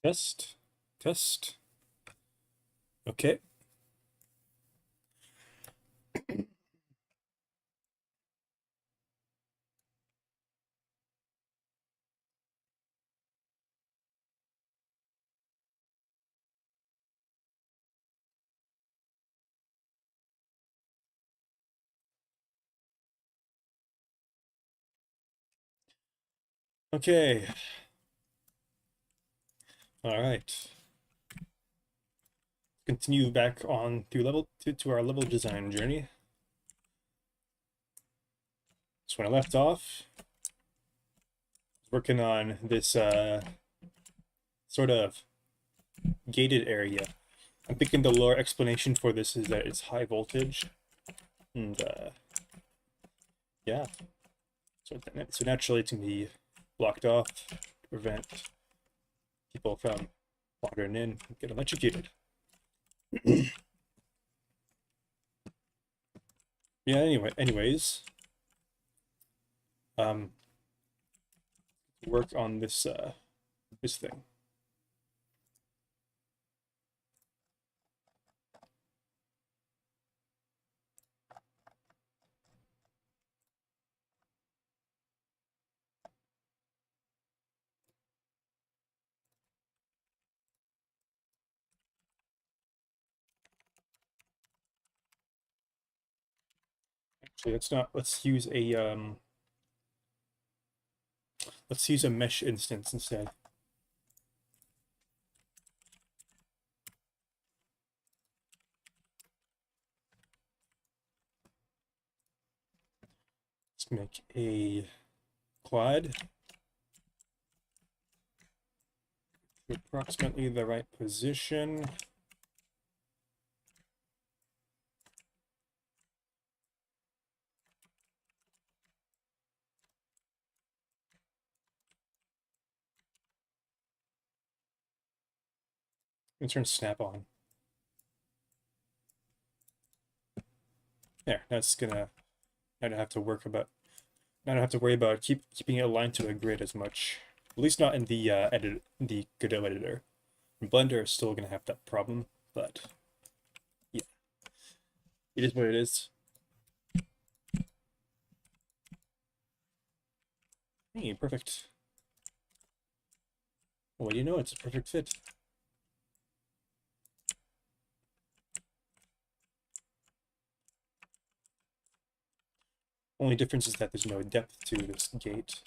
Test, test. Okay. Okay. All right. Continue back on to our level design journey. So when I left off, working on this sort of gated area. I'm thinking the lore explanation for this is that it's high voltage, and yeah, so naturally it's gonna be blocked off to prevent people from wandering in and get electrocuted. Yeah. Anyways, um, work on this thing. Actually, let's not. Let's use a mesh instance instead. Let's make a quad to approximately the right position. And turn snap on. There, that's gonna. I don't have to worry about keeping it aligned to a grid as much. At least not in the the Godot editor. Blender is still gonna have that problem, but yeah, it is what it is. Hey, perfect. Well, you know, it's a perfect fit. Only difference is that there's no depth to this gate.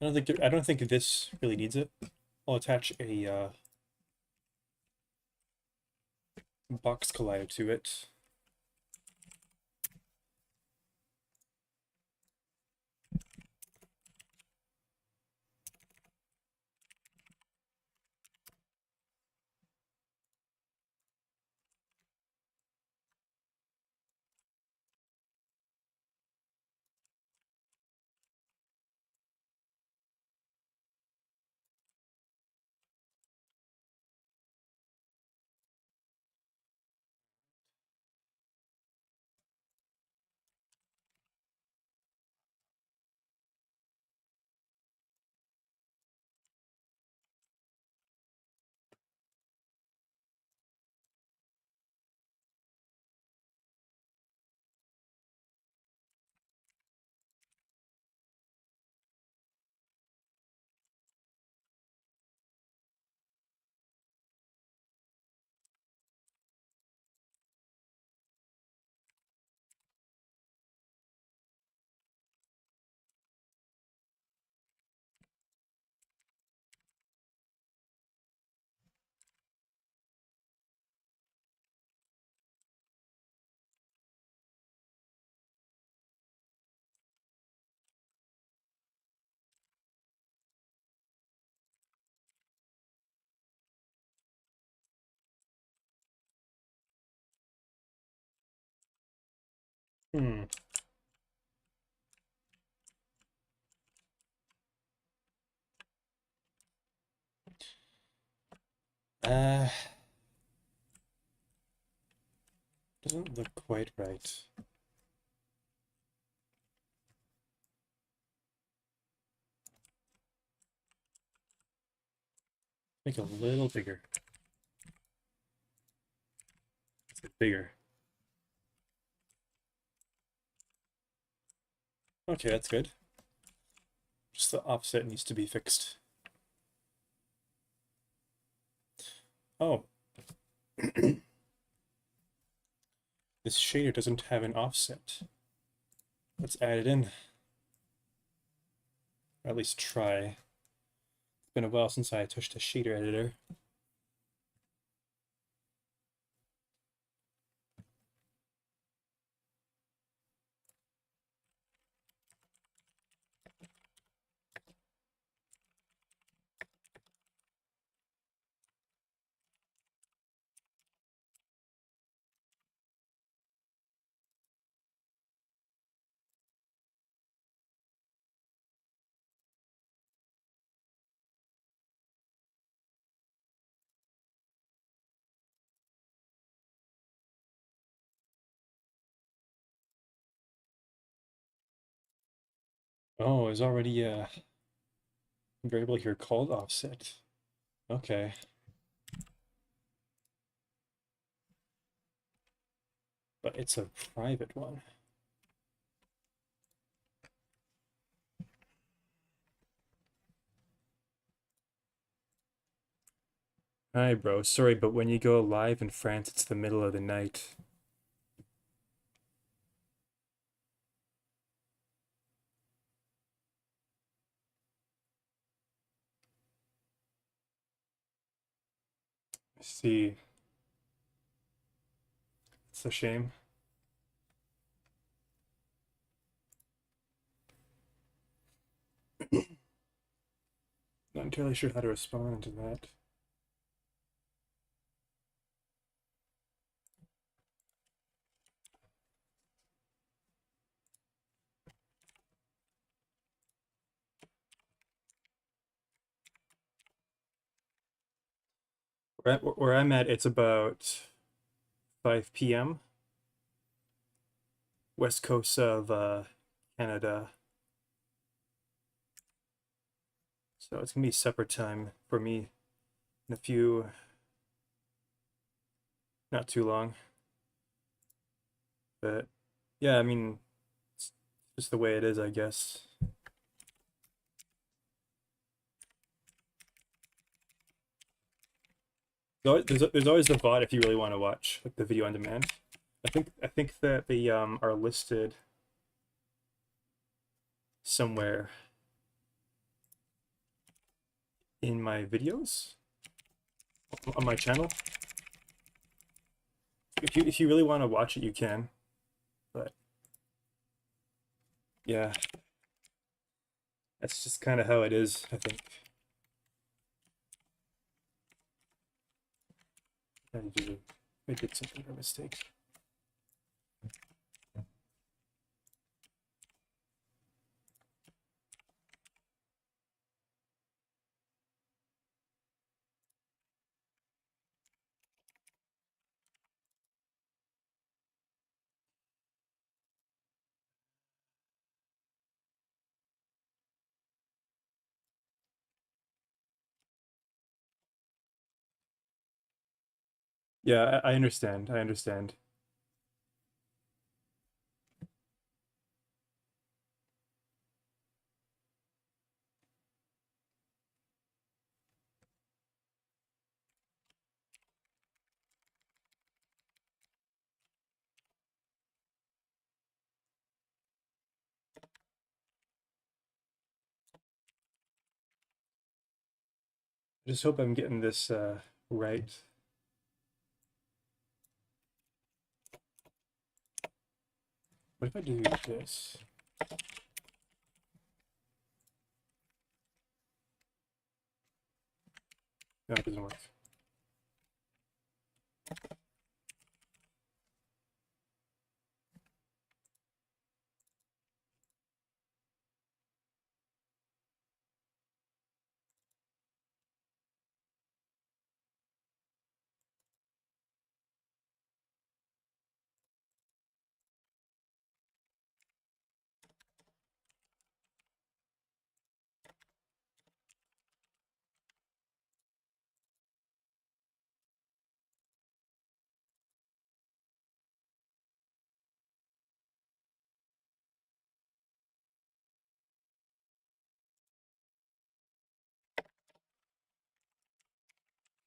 I don't think this really needs it. I'll attach a box collider to it. Hmm. Uh, doesn't look quite right. Make it a little bigger. Let's get bigger. Okay, that's good. Just the offset needs to be fixed. Oh, this shader doesn't have an offset. Let's add it in. Or at least try. It's been a while since I touched a shader editor. Oh, there's already a variable here called offset. Okay. But it's a private one. Hi, bro. Sorry, but when you go live in France, it's the middle of the night. I see. It's a shame. Not entirely sure how to respond to that. Where I'm at, it's about 5 p.m. West coast of Canada. So it's gonna be supper time for me in a few, not too long. But yeah, I mean, it's just the way it is, I guess. There's always the VOD if you really want to watch like the video on demand. I think that they are listed somewhere in my videos on my channel. If you really want to watch it, you can. But yeah, that's just kind of how it is, I think. I did something by mistake. Yeah, I understand. I understand. I just hope I'm getting this right. What if I do this? No, it doesn't work.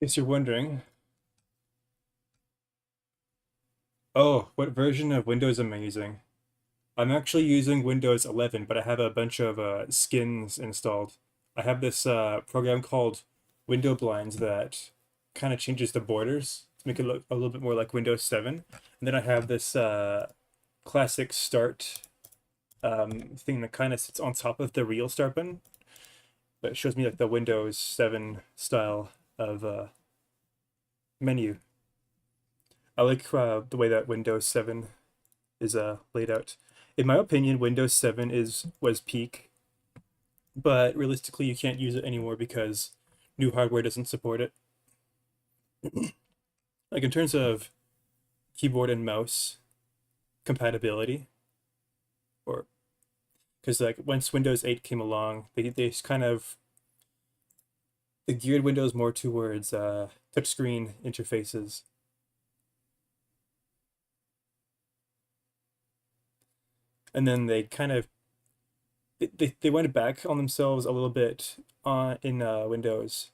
Guess you're wondering, oh, what version of Windows am I using? I'm actually using Windows 11, but I have a bunch of skins installed. I have this program called Window Blinds that kind of changes the borders to make it look a little bit more like Windows 7. And then I have this classic start thing that kind of sits on top of the real start button, but it shows me like the Windows 7 style of menu. I like the way that Windows 7 is laid out. In my opinion, Windows 7 was peak, but realistically, you can't use it anymore because new hardware doesn't support it. Like in terms of keyboard and mouse compatibility, or because like once Windows 8 came along, they kind of they geared Windows more towards touchscreen interfaces. And then they kind of they went back on themselves a little bit in Windows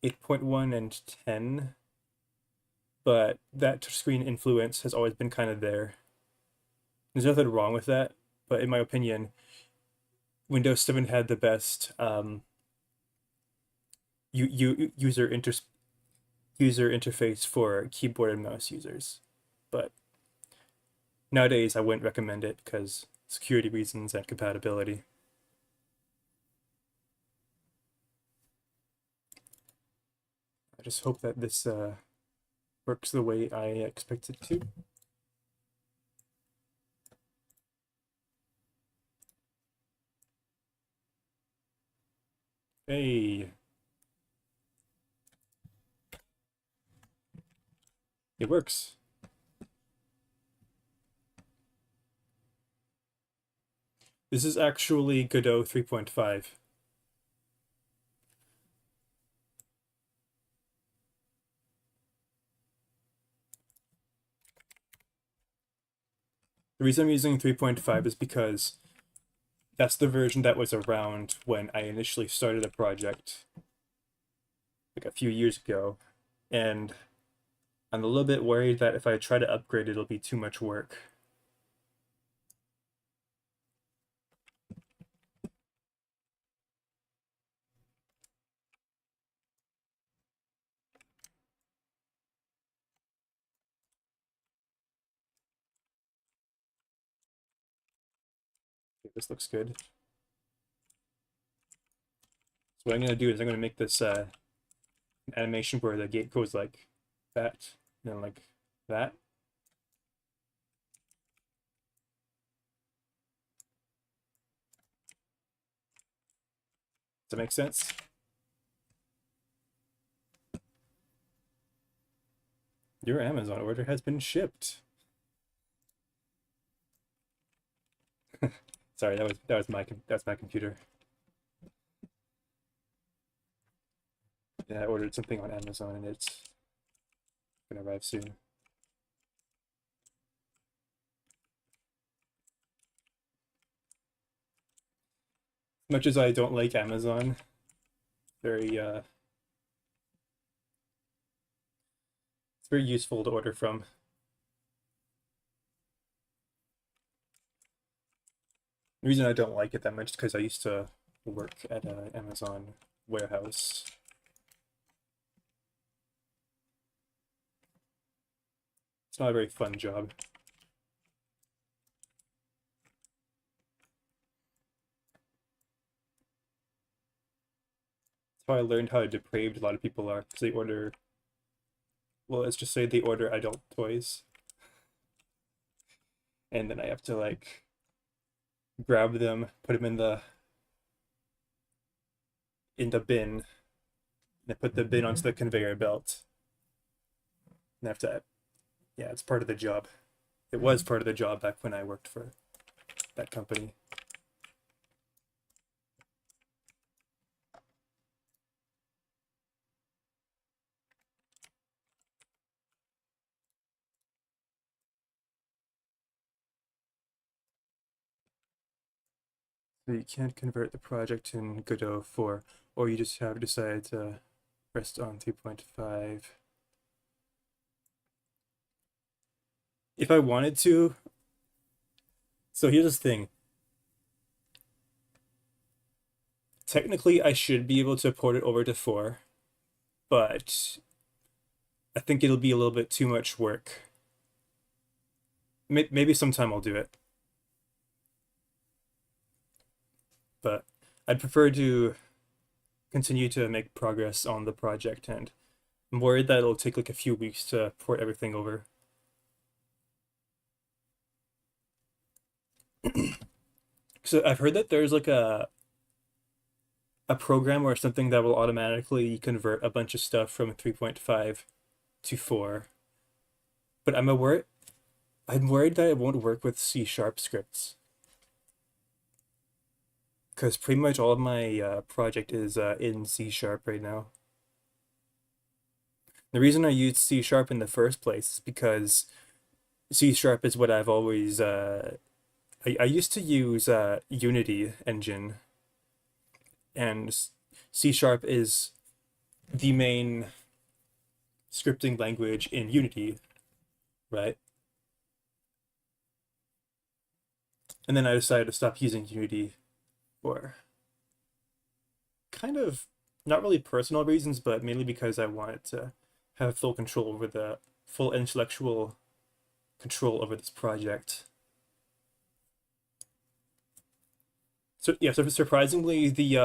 8.1 and 10, but that touchscreen influence has always been kind of there. There's nothing wrong with that, but in my opinion, Windows 7 had the best user interface for keyboard and mouse users. But nowadays, I wouldn't recommend it because security reasons and compatibility. I just hope that this works the way I expect it to. Hey, it works. This is actually Godot 3.5. The reason I'm using 3.5 is because that's the version that was around when I initially started a project like a few years ago. And I'm a little bit worried that if I try to upgrade, it'll be too much work. Okay, this looks good. So what I'm going to do is I'm going to make this an animation where the gate goes like that, and then like that. Does that make sense? Your Amazon order has been shipped. Sorry, that's my computer. Yeah, I ordered something on Amazon and it's gonna arrive soon. As much as I don't like Amazon, very it's very useful to order from. The reason I don't like it that much is because I used to work at an Amazon warehouse. It's not a very fun job. That's how I learned how depraved a lot of people are, because they order, well, let's just say they order adult toys, and then I have to like grab them, put them in the bin, and put the bin onto the conveyor belt. And I have to, yeah, it's part of the job. It was part of the job back when I worked for that company. So you can't convert the project in Godot 4, or you just have decided to Rest on 3.5. If I wanted to, so here's the thing. Technically, I should be able to port it over to 4, but I think it'll be a little bit too much work. Maybe sometime I'll do it, but I'd prefer to continue to make progress on the project, and I'm worried that it'll take like a few weeks to port everything over. So I've heard that there's like a program or something that will automatically convert a bunch of stuff from 3.5 to 4. But I'm worried that it won't work with C# scripts. Because pretty much all of my project is in C# right now. The reason I used C# in the first place is because C# is what I've always I used to use Unity engine, and C# is the main scripting language in Unity, right? And then I decided to stop using Unity for kind of not really personal reasons, but mainly because I wanted to have full intellectual control over this project. So yeah, so surprisingly, the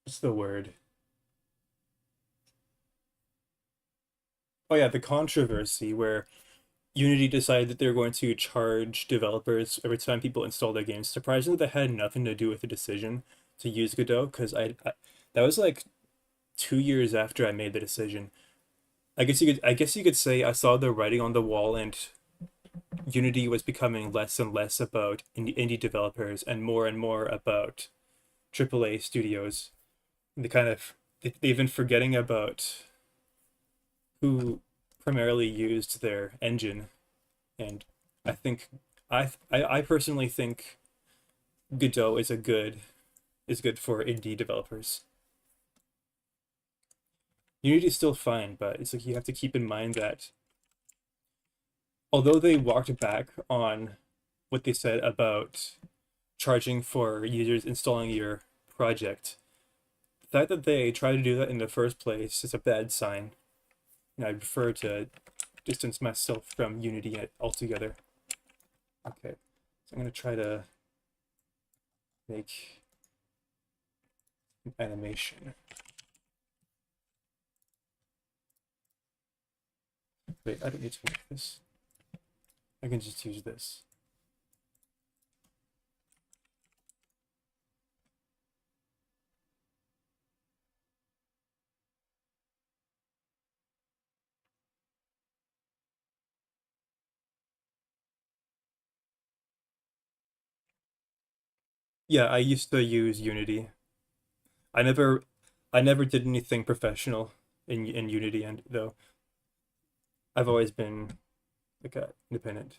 what's the word? Oh yeah, the controversy where Unity decided that they're going to charge developers every time people install their games. Surprisingly, that had nothing to do with the decision to use Godot, because that was like 2 years after I made the decision. I guess you could say I saw the writing on the wall, and Unity was becoming less and less about indie developers and more about AAA studios. They've been forgetting about who primarily used their engine, and I think I personally think Godot is good for indie developers. Unity is still fine, but it's like you have to keep in mind that although they walked back on what they said about charging for users installing your project, the fact that they tried to do that in the first place is a bad sign. And I prefer to distance myself from Unity altogether. Okay, so I'm going to try to make an animation. Wait, I don't need to make this. I can just use this. Yeah, I used to use Unity. I never I never did anything professional in Unity, and though I've always been like a independent.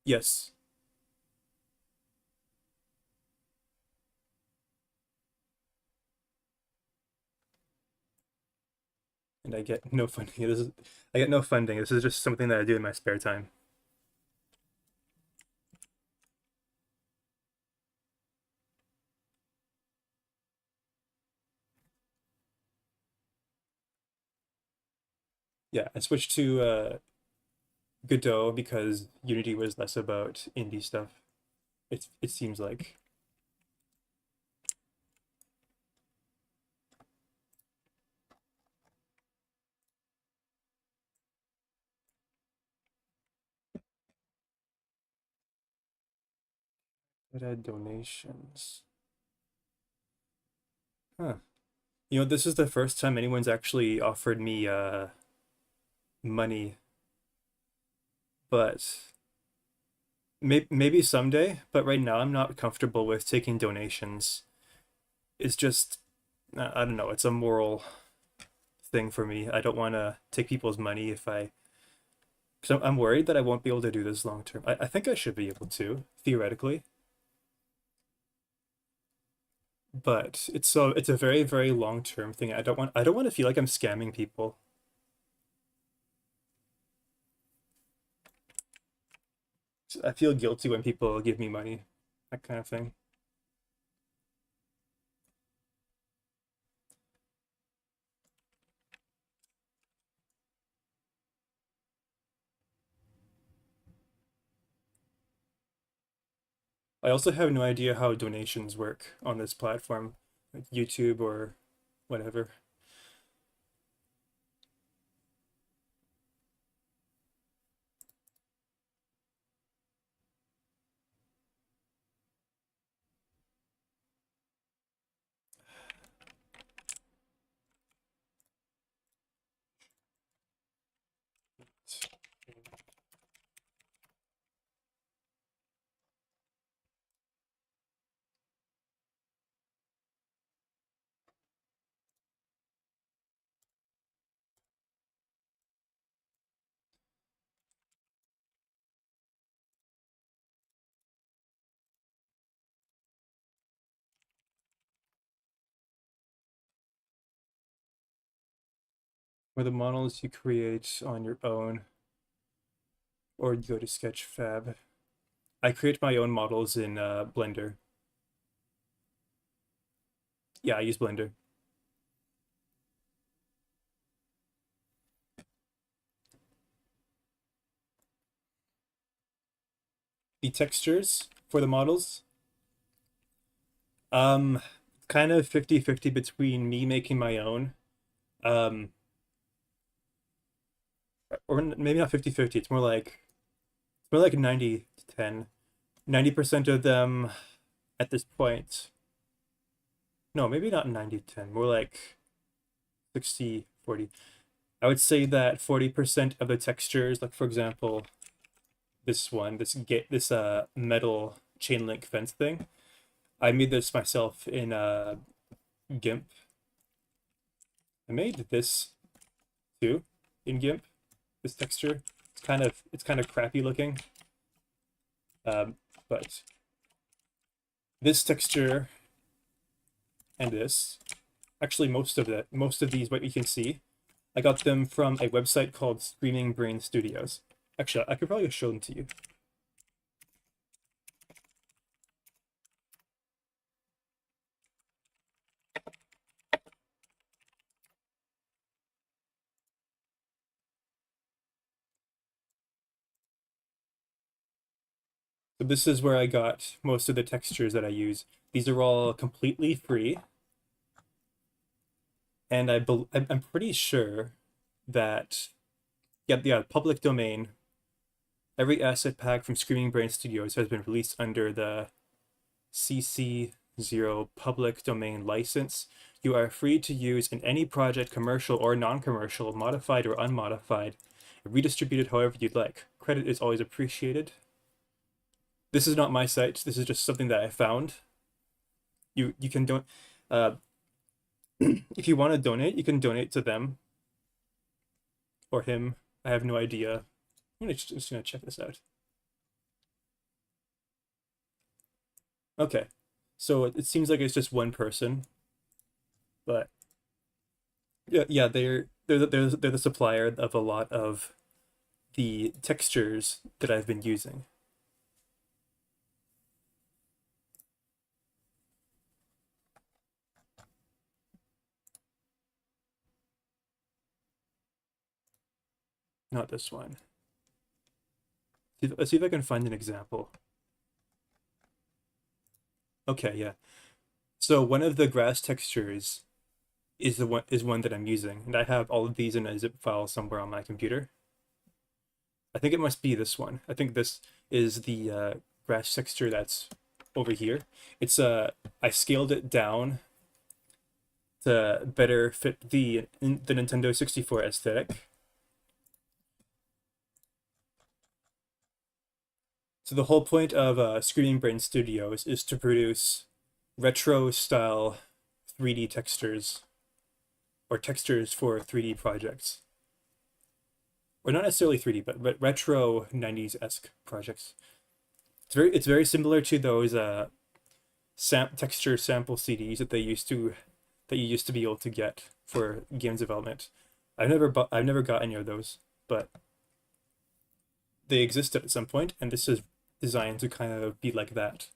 Yes, and I get no funding. I get no funding. This is just something that I do in my spare time. Yeah, I switched to Godot because Unity was less about indie stuff. It seems like. It had donations. Huh. You know, this is the first time anyone's actually offered me money, but maybe someday. But right now, I'm not comfortable with taking donations. It's just, I don't know. It's a moral thing for me. I don't want to take people's money if I Because I'm worried that I won't be able to do this long term. I think I should be able to, theoretically. But it's a very, very long term thing. I don't want to feel like I'm scamming people. I feel guilty when people give me money, that kind of thing. I also have no idea how donations work on this platform, like YouTube or whatever. Or the models you create on your own, or you go to Sketchfab. I create my own models in Blender. Yeah, I use Blender. The textures for the models, um, kind of 50-50 between me making my own, um, or maybe not 50-50. It's more like 90 to 10. 90% of them at this point. No, maybe not 90-10, more like 60-40. I would say that 40% of the textures, like for example, this one, this metal chain link fence thing, I made this myself in GIMP. I made this too in GIMP. This texture, it's kind of crappy looking, but this texture and this, actually most of these, what you can see, I got them from a website called Screaming Brain Studios. Actually, I could probably show them to you. So this is where I got most of the textures that I use. These are all completely free. And I'm pretty sure that, yeah, public domain, every asset pack from Screaming Brain Studios has been released under the CC0 public domain license. You are free to use in any project, commercial or non-commercial, modified or unmodified, redistributed however you'd like. Credit is always appreciated. This is not my site. This is just something that I found. You can don't if you want to donate, you can donate to them or him. I have no idea. Just gonna check this out. Okay, so it seems like it's just one person, but yeah, they're the supplier of a lot of the textures that I've been using. Not this one. Let's see if I can find an example. Okay, yeah. So one of the grass textures is one that I'm using, and I have all of these in a zip file somewhere on my computer. I think it must be this one. I think this is the grass texture that's over here. It's I scaled it down to better fit the Nintendo 64 aesthetic. So the whole point of Screaming Brain Studios is to produce retro style 3D textures or textures for 3D projects. or not necessarily 3D, but retro 90s-esque projects. It's very similar to those texture sample CDs that you used to be able to get for game development. I've never got any of those, but they existed at some point, and this is designed to kind of be like that.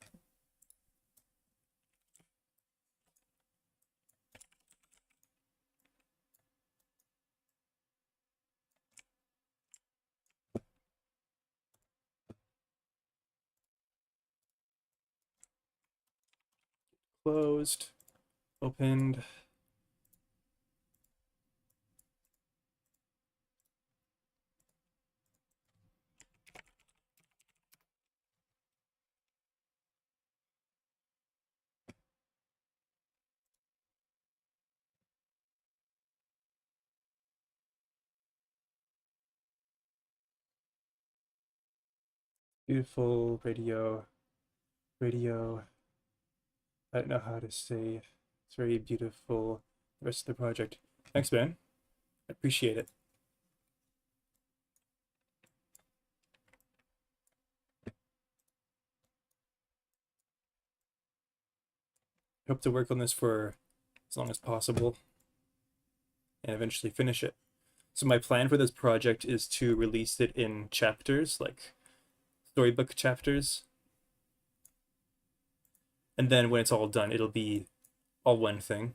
Closed, opened. Beautiful radio. I don't know how to say. It's very beautiful. The rest of the project. Thanks, Ben. I appreciate it. Hope to work on this for as long as possible and eventually finish it. So my plan for this project is to release it in chapters, like storybook chapters. And then when it's all done, it'll be all one thing.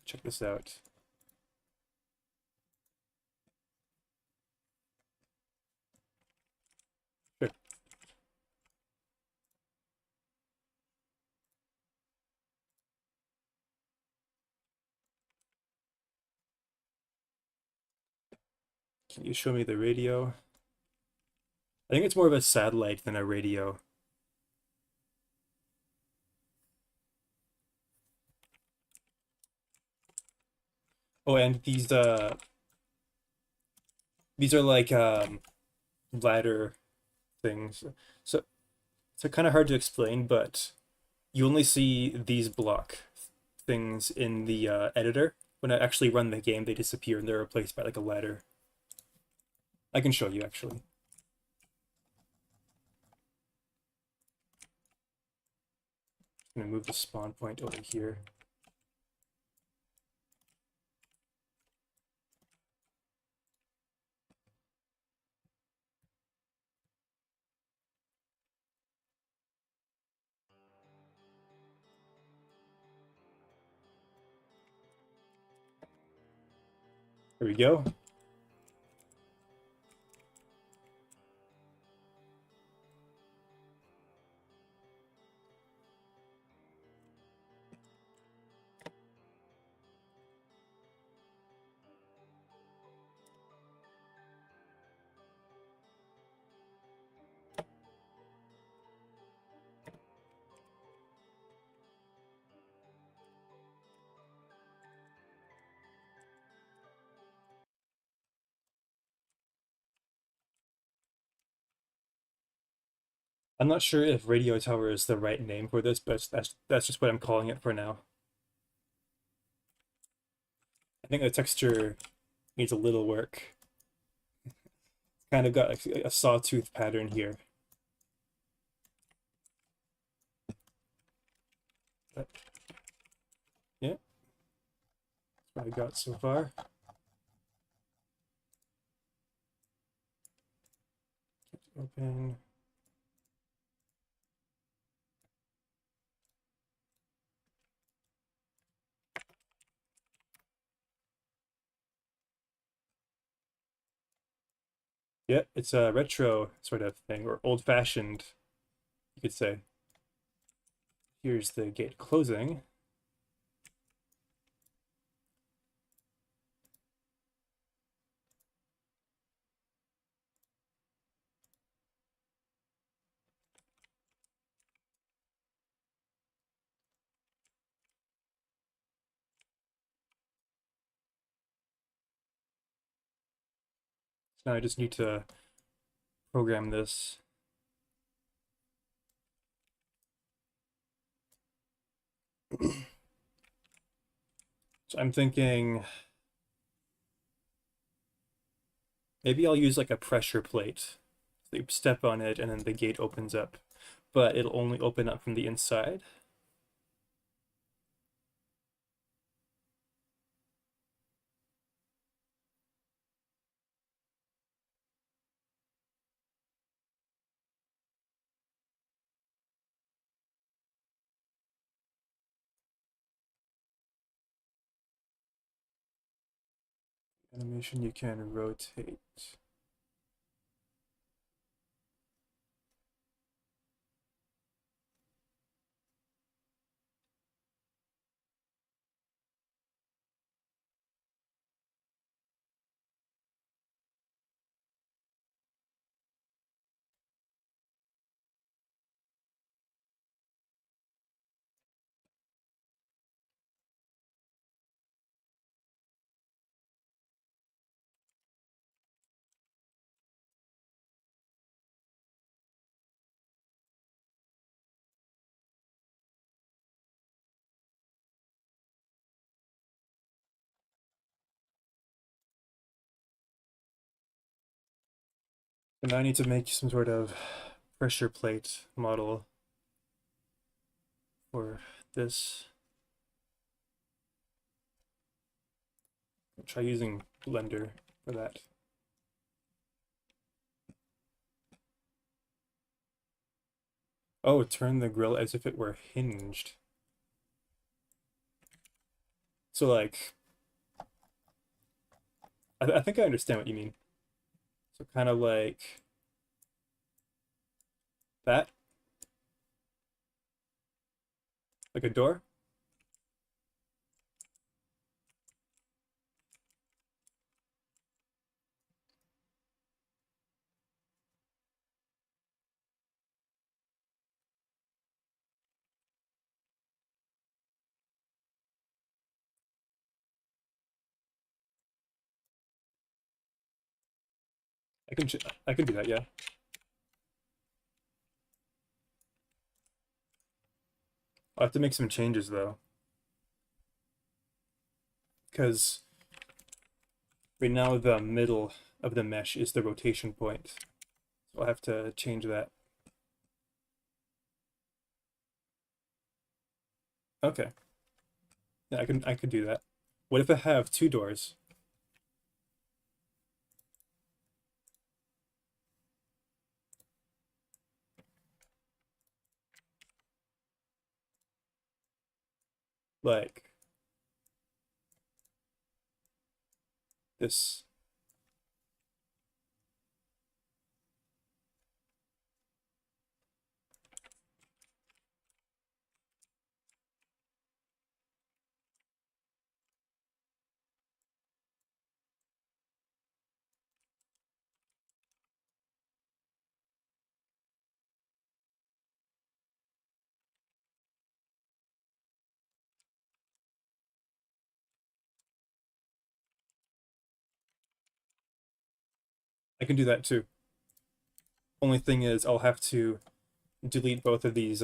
Check this out. Sure. Can you show me the radio? I think it's more of a satellite than a radio. Oh, and these are like ladder things. So it's kind of hard to explain, but you only see these block things in the editor. When I actually run the game, they disappear and they're replaced by like a ladder. I can show you actually. I'm gonna move the spawn point over here. There we go. I'm not sure if radio tower is the right name for this, but that's just what I'm calling it for now. I think the texture needs a little work. It's kind of got a sawtooth pattern here. But yeah, that's what I got so far. Open. Yeah, it's a retro sort of thing, or old-fashioned, you could say. Here's the gate closing. So now I just need to program this. So I'm thinking Maybe I'll use like a pressure plate. So you step on it and then the gate opens up, but it'll only open up from the inside. Animation you can rotate. And now I need to make some sort of pressure plate model for this. I'll try using Blender for that. Oh, turn the grill as if it were hinged. So like, I think I understand what you mean. So kind of like that, like a door. I can do that, yeah. I'll have to make some changes though, because right now the middle of the mesh is the rotation point. So I'll have to change that. Okay. Yeah, I could do that. What if I have two doors? Like this. I can do that too. Only thing is I'll have to delete both of these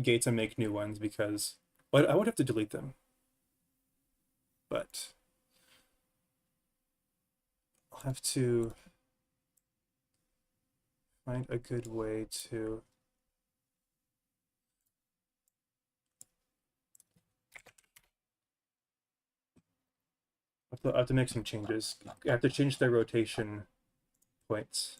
gates and make new ones because well, I would have to delete them. But I'll have to find a good way to I have to make some changes. I have to change their rotation points.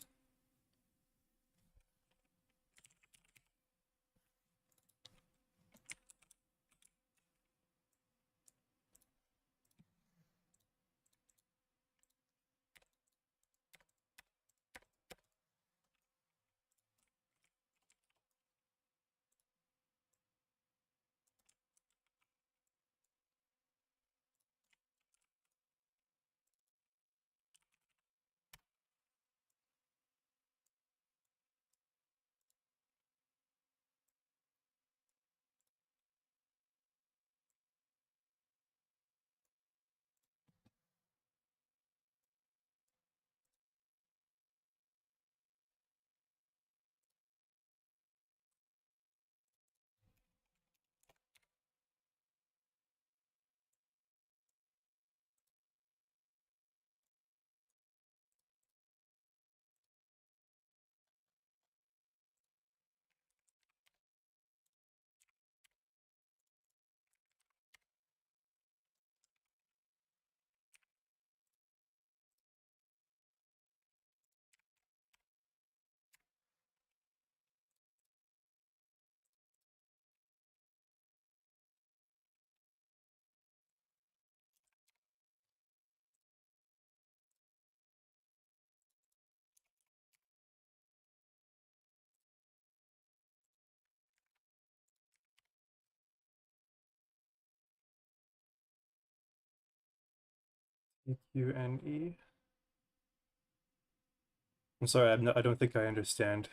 EQNE. I'm sorry, I don't think I understand.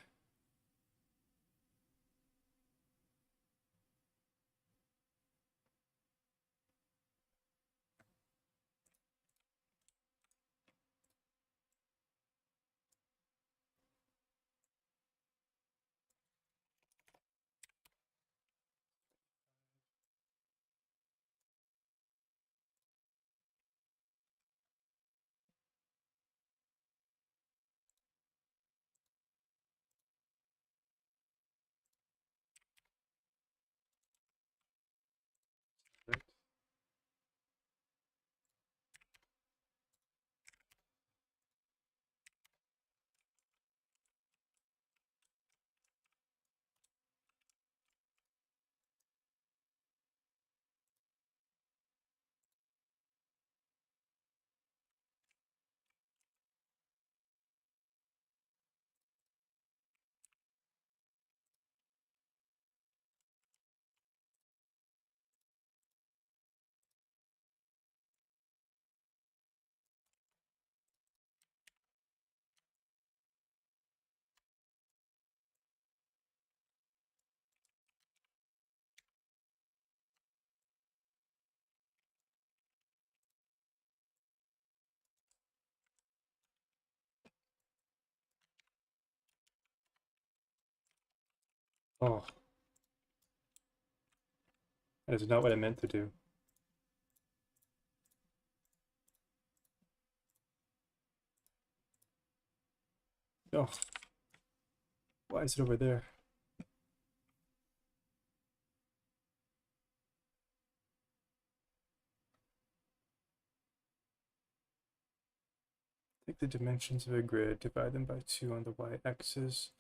Oh, that is not what I meant to do. Oh, why is it over there? Take the dimensions of a grid, divide them by 2 on the y-axis.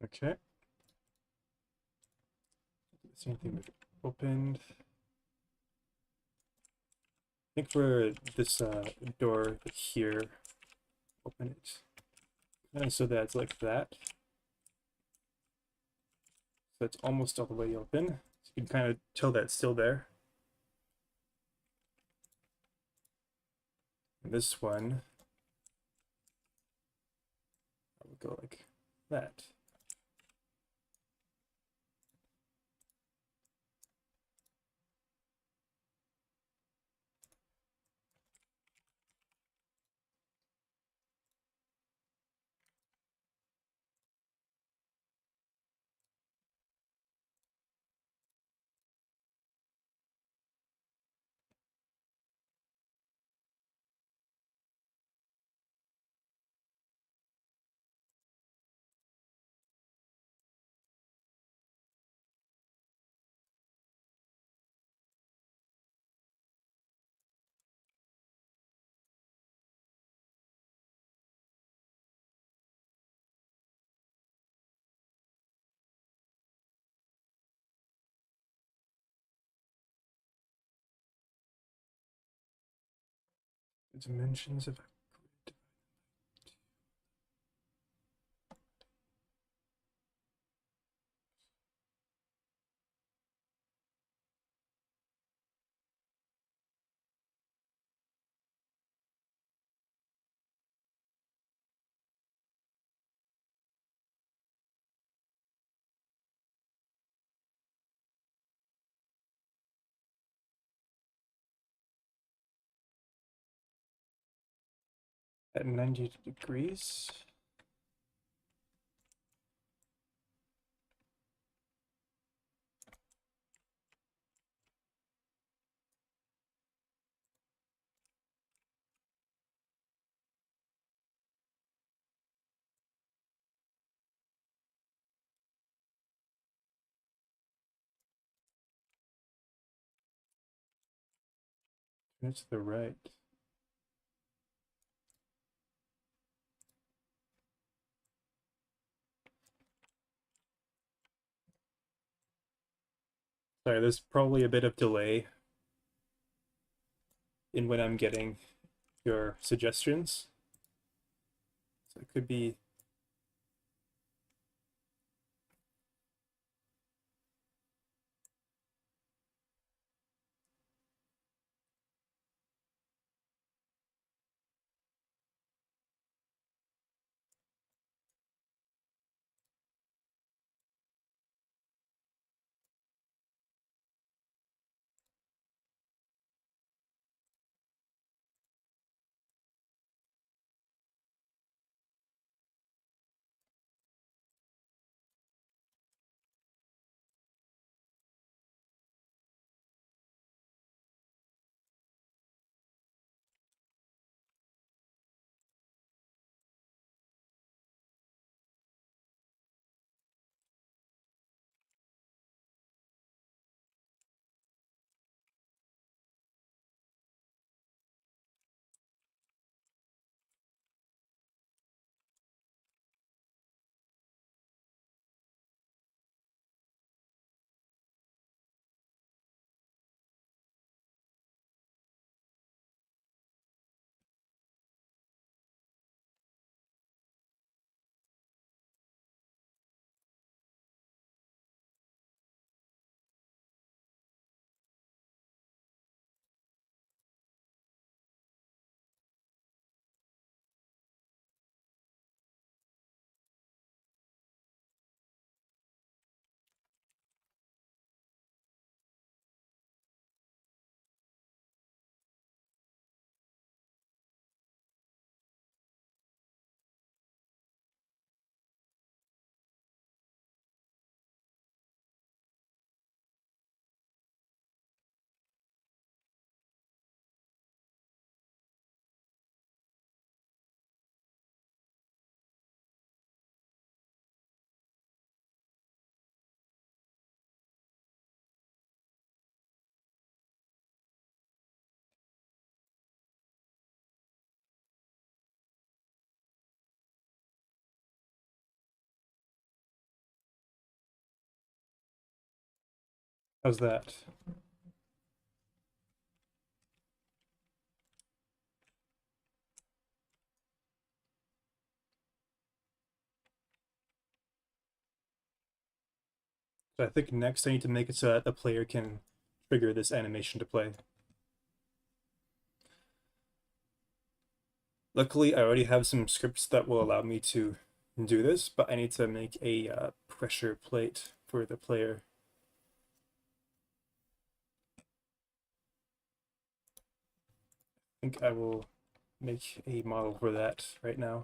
Okay. Same thing with opened. I think for this door here, open it. And so that's like that. So it's almost all the way open. So you can kind of tell that it's still there. And this one, I would go like that. The dimensions of at 90 degrees. Turn it to the right. Sorry, there's probably a bit of delay in when I'm getting your suggestions. So it could be how's that? So I think next I need to make it so that the player can trigger this animation to play. Luckily, I already have some scripts that will allow me to do this, but I need to make a pressure plate for the player. I think I will make a model for that right now.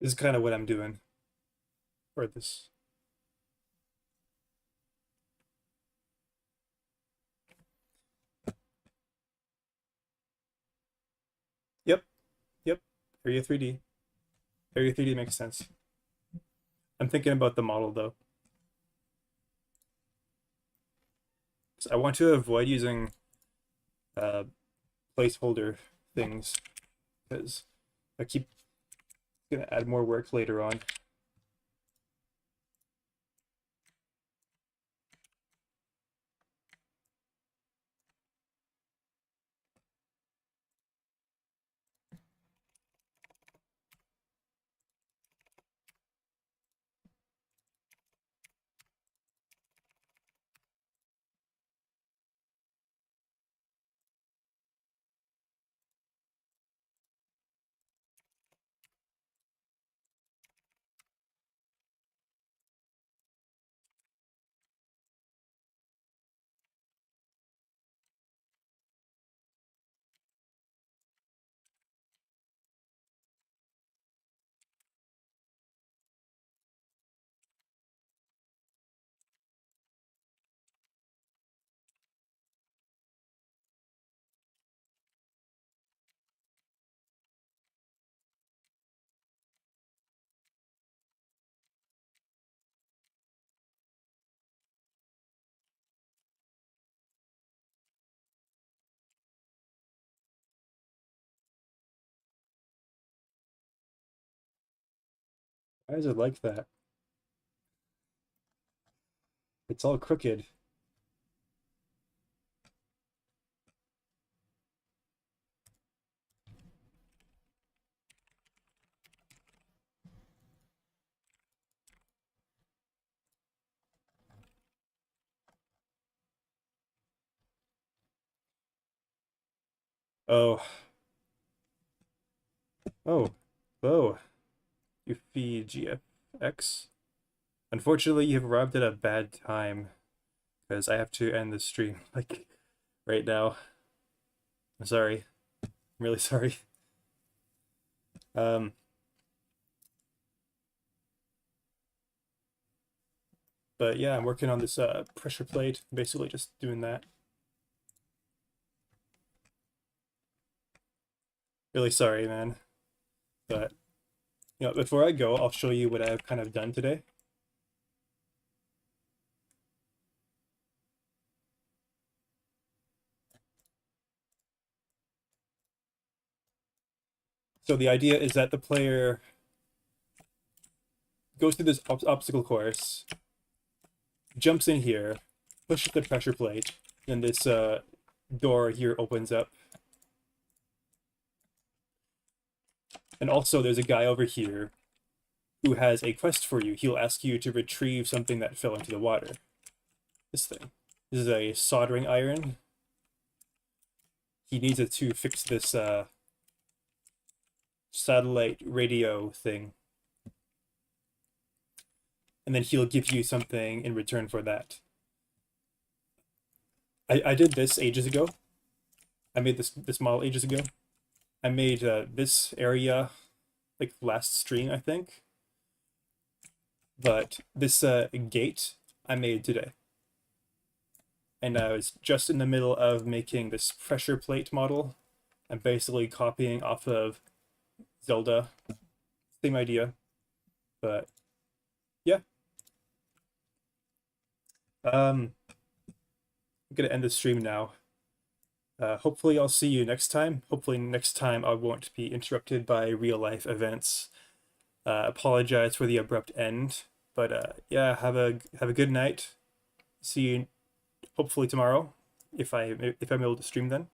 This is kind of what I'm doing for this. Yep, yep. Area 3D. Area 3D makes sense. I'm thinking about the model though. So I want to avoid using uh, placeholder things because I keep gonna add more work later on. Why is it like that? It's all crooked. Oh, oh, oh. You feed GFX. Unfortunately, you have arrived at a bad time because I have to end the stream like right now. I'm sorry. I'm really sorry. Um, but yeah, I'm working on this pressure plate. Basically, just doing that. Really sorry, man. But before I go, I'll show you what I've kind of done today. So the idea is that the player goes through this obstacle course, jumps in here, pushes the pressure plate, and this door here opens up. And also, there's a guy over here who has a quest for you. He'll ask you to retrieve something that fell into the water. This thing. This is a soldering iron. He needs it to fix this satellite radio thing. And then he'll give you something in return for that. I did this ages ago. I made this model ages ago. I made this area like last stream, I think. But this gate I made today. And I was just in the middle of making this pressure plate model. I'm basically copying off of Zelda. Same idea. But yeah. I'm gonna end the stream now. Hopefully I'll see you next time. Hopefully next time I won't be interrupted by real life events. Apologize for the abrupt end. But yeah, have a good night. See you hopefully tomorrow if I'm able to stream then.